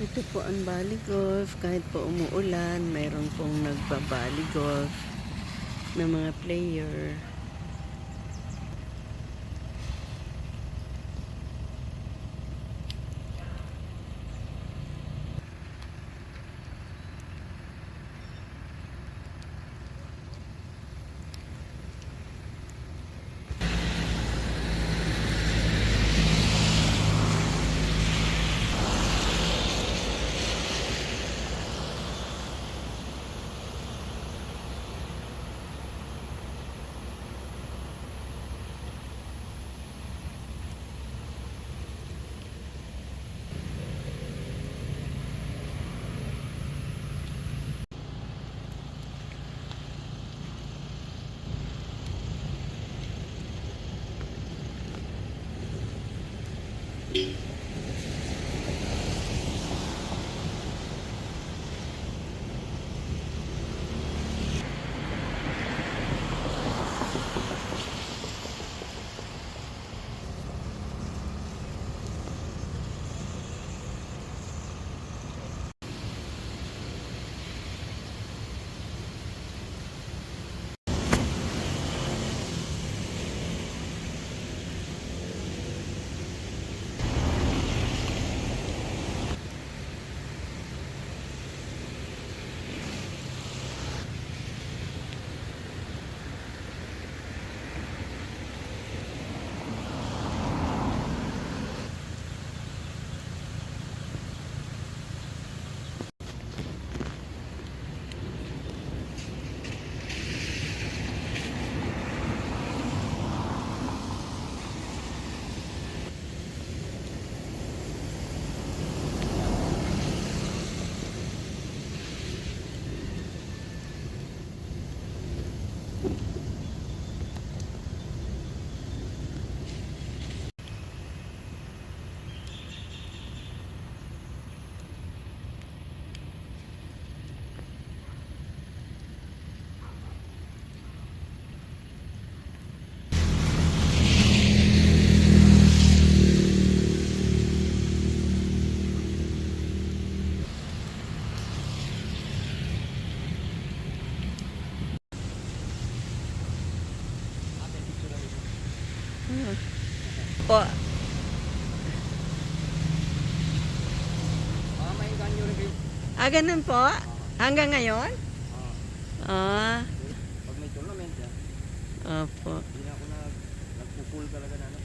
Ito po ang Bali Golf. Kahit po umuulan, mayroon pong nagbabali golf na mga player. Po. Ganun po? Hanggang ngayon? Ah. Pag may tournament yan, Opo. hindi na ako nagpupul talaga na.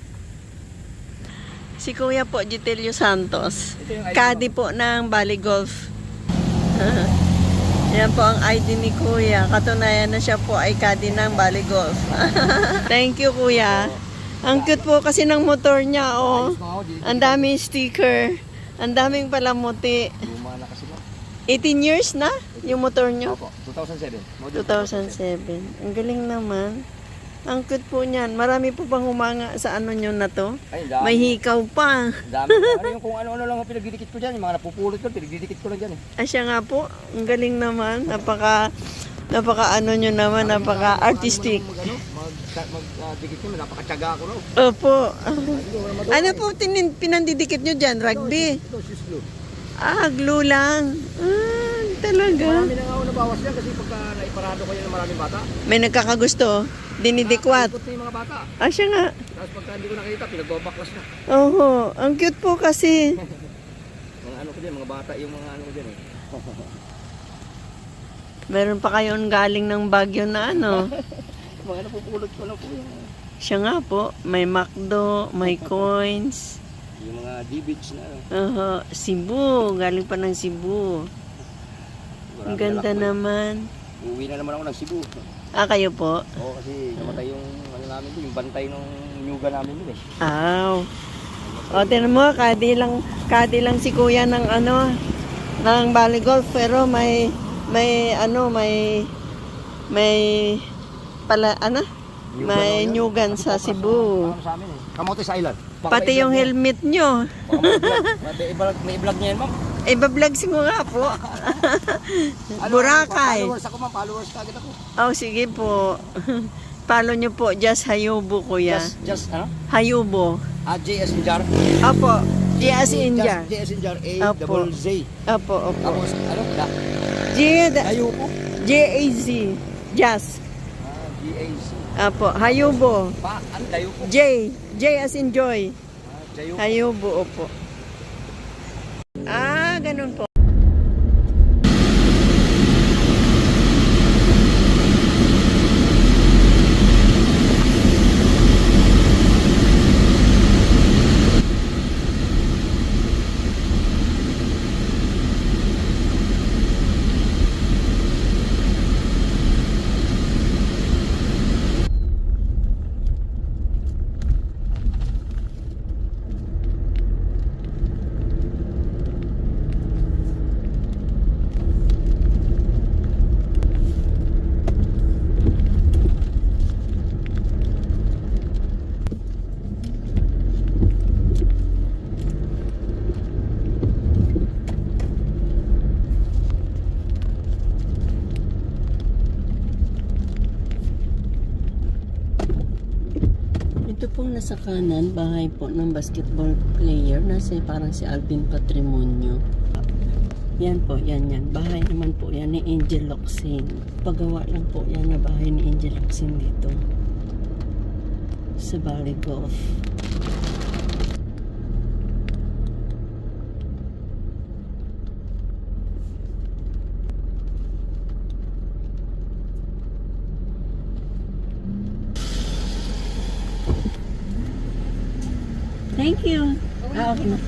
Si Kuya po, Gitelio Santos. Ito yung ID Caddy po ng Bali Golf. Yan po ang ID ni Kuya. Katunayan na siya po ay caddy ng Bali Golf. Thank you, Kuya. Ang cute po kasi ng motor niya, oh. Ang daming sticker. Ang daming palamuti. Luma na kasi mo. 18 years na yung motor niyo? Opo, 2007. Model 2007. Ang galing naman. Ang cute po niyan. Marami po bang humanga sa ano nyo na to? Ay, dami. May hikaw pa. Dami. Ano yung kung ano-ano lang ang pinagdidikit ko dyan. Yung mga napupulot ko, pinagdidikit ko lang dyan eh. Ay, siya nga po. Ang galing naman. Napaka ano nyo naman. Napaka artistic. Magdikit nyo, napakatyaga ako raw. Opo. Ano po pinandidikit nyo dyan? Rugby? Ito, sis glue. Glue lang. Talaga. Marami na nga ako nabawas yan kasi pagka naiparado ko yan ng maraming bata. May nagkakagusto. Dinidikwat. Ikot na yung mga bata. Siya nga. Tapos pagka hindi ko nakita, pinagbabaklas na. Oho. Ang cute po kasi. Mga ano ko dyan, mga bata yung mga ano ko dyan eh. Meron pa kayon galing ng Baguio na ano. Mga napupulot ko lang po yan. Siya nga po. May McDo, may coins. Yung mga D-Beach na ano. Cebu. Galing pa ng Cebu. Ang Marami ganda na naman. Uwi na naman ako ng Cebu. Kayo po? Oo, kasi namatay yung ano namin doon, yung bantay ng nyuga namin doon eh. O, tinan mo, kadi lang si Kuya ng ano, ng Bali Golf, pero may nyugan sa Cebu. Ano sa amin eh. Camotes Island. Pati yung helmet nyo. May vlog niya yan, ma'am. Iba-vlog mo nga po. Boracay. Followers ako, ma'am. Followers ka agad ako. Sige po. Follow nyo po, Just Hayubo, Kuya. Just ano? Hayubo. JS Jar. Opo. J as in jar. J as in jar, A, Opo. double Z. Opo, opo. Tapos, ano? Da. Hayubo. J-A-Z. Jazz. G-A-C. Opo. Hayubo. Ano? Dayupo. J as in joy. Dayupo. Hayubo, opo. Ganun po. Ito pong nasa kanan, bahay po ng basketball player. Nasa parang si Alvin Patrimonio. Yan po, yan. Bahay naman po yan ni Angel Locsin. Pagawa lang po yan na bahay ni Angel Locsin dito. Sa Valley Golf. Thank you. Okay na.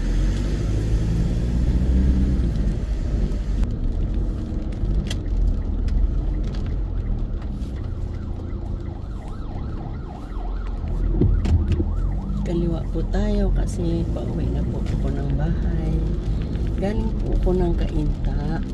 Kaliwa po tayo kasi pauwi na po ako ng bahay. Galing po ako ng Kainta.